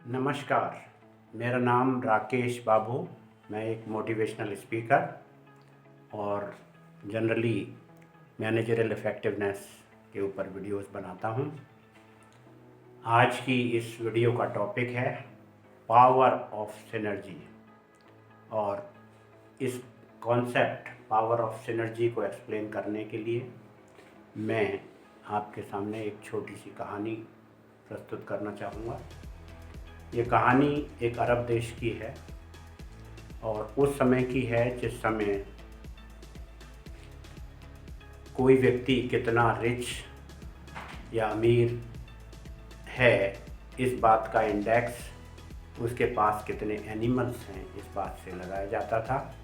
नमस्कार, मेरा नाम राकेश बाबू। मैं एक मोटिवेशनल स्पीकर और जनरली मैनेजरियल इफ़ेक्टिवनेस के ऊपर वीडियोस बनाता हूं। आज की इस वीडियो का टॉपिक है पावर ऑफ सिनर्जी और इस कॉन्सेप्ट पावर ऑफ सिनर्जी को एक्सप्लेन करने के लिए मैं आपके सामने एक छोटी सी कहानी प्रस्तुत करना चाहूँगा। ये कहानी एक अरब देश की है और उस समय की है जिस समय कोई व्यक्ति कितना रिच या अमीर है इस बात का इंडेक्स उसके पास कितने एनिमल्स हैं इस बात से लगाया जाता था।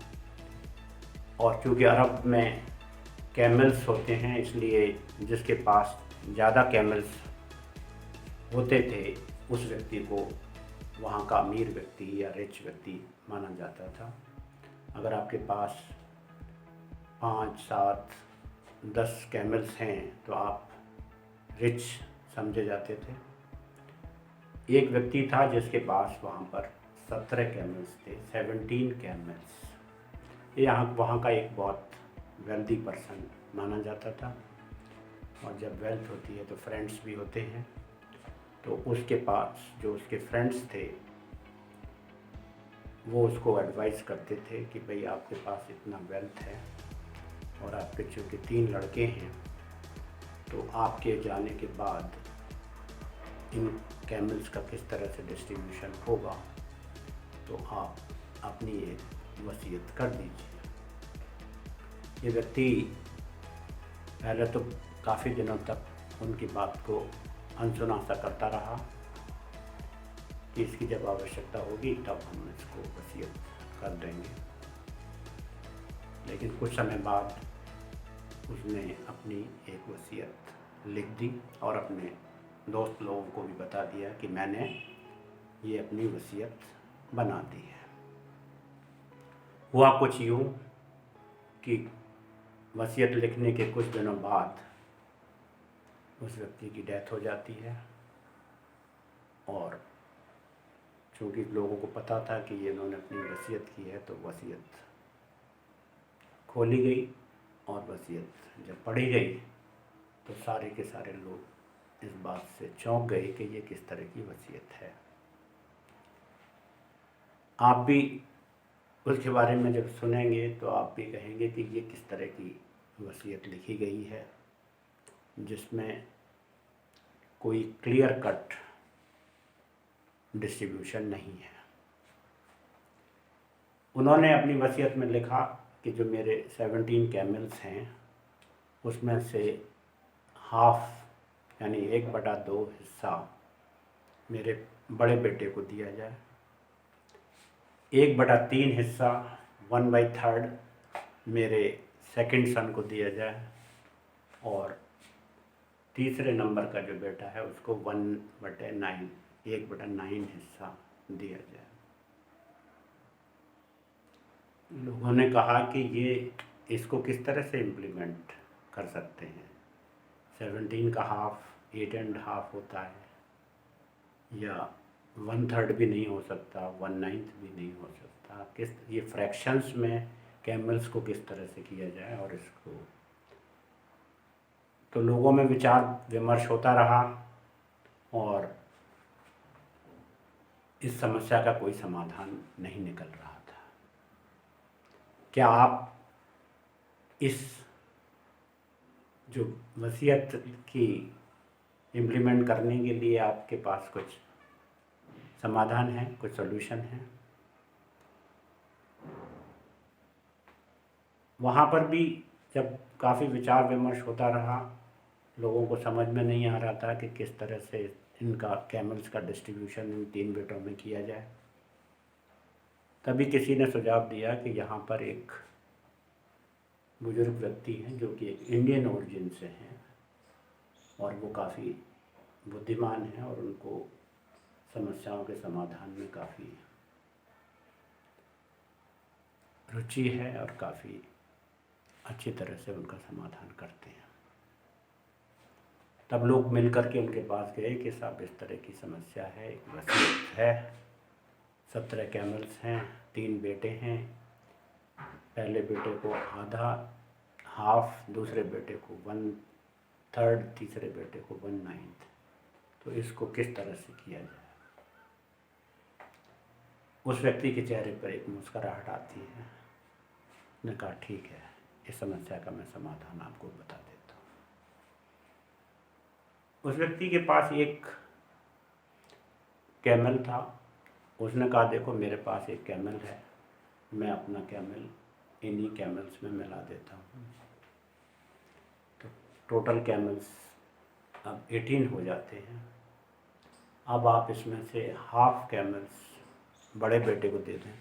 और चूँकि अरब में कैमल्स होते हैं इसलिए जिसके पास ज़्यादा कैमल्स होते थे उस व्यक्ति को वहाँ का अमीर व्यक्ति या रिच व्यक्ति माना जाता था। अगर आपके पास 5, 7, 10 कैमल्स हैं तो आप रिच समझे जाते थे। एक व्यक्ति था जिसके पास वहाँ पर 17 कैमल्स थे, 17 कैमल्स। यहाँ वहाँ का एक बहुत वेल्दी पर्सन माना जाता था। और जब वेल्थ होती है तो फ्रेंड्स भी होते हैं। तो उसके पास जो उसके फ्रेंड्स थे वो उसको एडवाइस करते थे कि भाई आपके पास इतना वेल्थ है और आपके चूँकि 3 लड़के हैं तो आपके जाने के बाद इन कैमल्स का किस तरह से डिस्ट्रीब्यूशन होगा, तो आप अपनी एक वसीयत कर दीजिए। ये व्यक्ति पहले तो काफ़ी दिनों तक उनकी बात को अनसुना सा करता रहा कि इसकी जब आवश्यकता होगी तब हम इसको वसीयत कर देंगे। लेकिन कुछ समय बाद उसने अपनी एक वसीयत लिख दी और अपने दोस्त लोगों को भी बता दिया कि मैंने ये अपनी वसीयत बना दी है। हुआ कुछ यूँ कि वसीयत लिखने के कुछ दिनों बाद उस व्यक्ति की डेथ हो जाती है और चूँकि लोगों को पता था कि ये इन्होंने अपनी वसीयत की है तो वसीयत खोली गई और वसीयत जब पढ़ी गई तो सारे के सारे लोग इस बात से चौंक गए कि ये किस तरह की वसीयत है। आप भी उसके बारे में जब सुनेंगे तो आप भी कहेंगे कि ये किस तरह की वसीयत लिखी गई है जिसमें कोई क्लियर कट डिस्ट्रीब्यूशन नहीं है। उन्होंने अपनी वसीयत में लिखा कि जो मेरे 17 कैमल्स हैं उसमें से हाफ यानी 1/2 हिस्सा मेरे बड़े बेटे को दिया जाए, 1/3 हिस्सा 1/3 मेरे सेकंड सन को दिया जाए और तीसरे नंबर का जो बेटा है उसको 1/9 हिस्सा दिया जाए। लोगों ने कहा कि ये इसको किस तरह से इम्प्लीमेंट कर सकते हैं। 17 का हाफ 8.5 होता है या 1/3 भी नहीं हो सकता, 1/9 भी नहीं हो सकता। किस ये फ्रैक्शंस में कैमल्स को किस तरह से किया जाए और इसको तो लोगों में विचार विमर्श होता रहा और इस समस्या का कोई समाधान नहीं निकल रहा था। क्या आप इस जो वसीयत की इम्प्लीमेंट करने के लिए आपके पास कुछ समाधान है, कुछ सॉल्यूशन है? वहाँ पर भी जब काफ़ी विचार विमर्श होता रहा, लोगों को समझ में नहीं आ रहा था कि किस तरह से इनका कैमल्स का डिस्ट्रीब्यूशन इन 3 बेटों में किया जाए। तभी किसी ने सुझाव दिया कि यहाँ पर एक बुजुर्ग व्यक्ति हैं जो कि एक इंडियन ओरिजिन से हैं और वो काफ़ी बुद्धिमान हैं और उनको समस्याओं के समाधान में काफ़ी रुचि है और काफ़ी अच्छी तरह से उनका समाधान करते हैं। तब लोग मिल कर के उनके पास गए कि साहब इस तरह की समस्या है, एक वसीयत है, 17 कैमल्स हैं, 3 बेटे हैं, पहले बेटे को आधा हाफ, दूसरे बेटे को 1/3, तीसरे बेटे को 1/9, तो इसको किस तरह से किया जाए। उस व्यक्ति के चेहरे पर एक मुस्कुराहट आती है। ने कहा ठीक है, इस समस्या का मैं समाधान आपको बता देता हूँ। उस व्यक्ति के पास एक कैमल था। उसने कहा देखो मेरे पास एक कैमल है, मैं अपना कैमल इन्हीं कैमल्स में मिला देता हूँ। तो टोटल कैमल्स अब 18 हो जाते हैं। अब आप इसमें से हाफ कैमल्स बड़े बेटे को दे दें,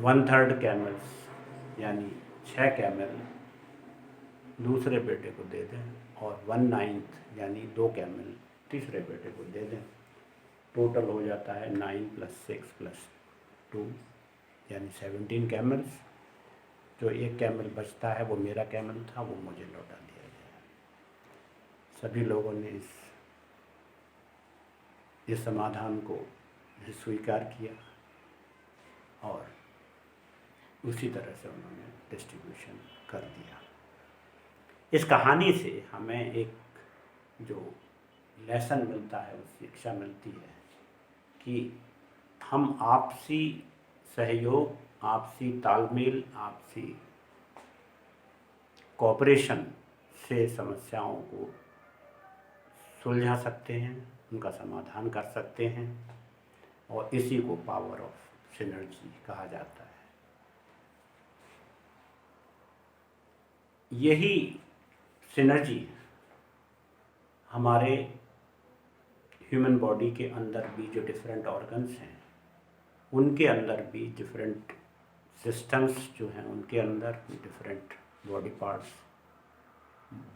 1/3 कैमल्स यानी 6 कैमल दूसरे बेटे को दे दें, और 1/9 यानी 2 कैमल तीसरे बेटे को दे दें। टोटल हो जाता है 9 + 6 + 2 यानी 17 कैमल्स। जो एक कैमल बचता है वो मेरा कैमल था, वो मुझे लौटा दिया गया। सभी लोगों ने इस समाधान को स्वीकार किया और उसी तरह से उन्होंने डिस्ट्रीब्यूशन कर दिया। इस कहानी से हमें एक जो लेसन मिलता है, उस शिक्षा मिलती है कि हम आपसी सहयोग, आपसी तालमेल, आपसी कोऑपरेशन से समस्याओं को सुलझा सकते हैं, उनका समाधान कर सकते हैं, और इसी को पावर ऑफ सिनर्जी कहा जाता है। यही सिनर्जी हमारे ह्यूमन बॉडी के अंदर भी जो डिफरेंट ऑर्गन्स हैं, उनके अंदर भी डिफरेंट सिस्टम्स जो हैं, उनके अंदर different body parts,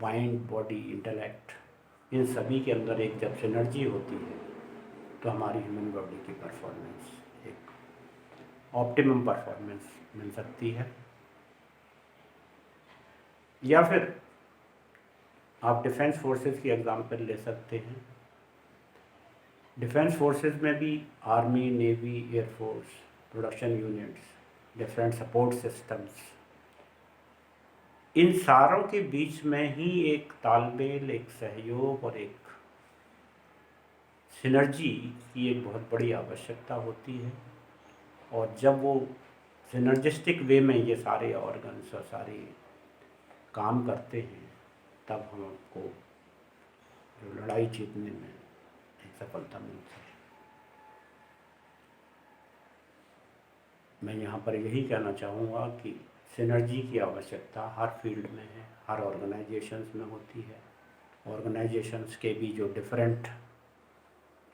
mind, body, intellect, इन सभी के अंदर एक जब सिनर्जी होती है तो हमारी ह्यूमन बॉडी की परफॉर्मेंस, एक ऑप्टिमम परफॉर्मेंस मिल सकती है। या फिर आप डिफेंस फोर्सेस की एग्जांपल ले सकते हैं। डिफेंस फोर्सेस में भी army, navy, air force, production units, different support systems, इन सारों के बीच में ही एक तालमेल, एक सहयोग और एक सिनर्जी की एक बहुत बड़ी आवश्यकता होती है। और जब वो सिनर्जिस्टिक वे में ये सारे ऑर्गन्स और सारे काम करते हैं, तब हमको जो लड़ाई जीतने में एक सफलता मिलती है। मैं यहाँ पर यही कहना चाहूँगा कि सिनर्जी की आवश्यकता हर फील्ड में है, हर ऑर्गेनाइजेशंस में होती है। ऑर्गेनाइजेशंस के भी जो डिफरेंट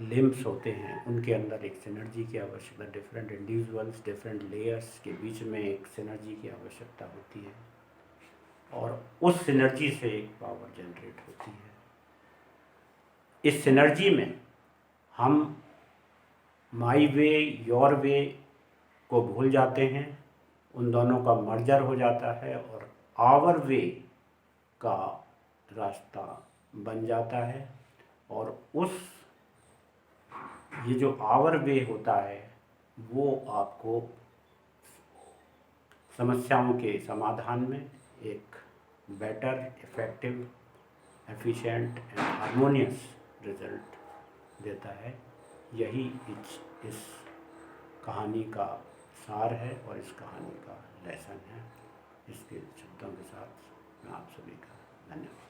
लिम्स होते हैं, उनके अंदर एक सिनर्जी की आवश्यकता, डिफरेंट इंडिविजुअल्स, डिफरेंट लेयर्स के बीच में एक सिनर्जी की आवश्यकता होती है, और उस सिनर्जी से एक पावर जनरेट होती है। इस सिनर्जी में हम माई वे, योर वे को भूल जाते हैं, उन दोनों का मर्जर हो जाता है और आवर वे का रास्ता बन जाता है। और ये जो आवर वे होता है वो आपको समस्याओं के समाधान में एक better, effective, efficient and harmonious result देता है। यही इस कहानी का सार है और इस कहानी का लेसन है। इसके शब्दों के साथ मैं आप सभी का धन्यवाद।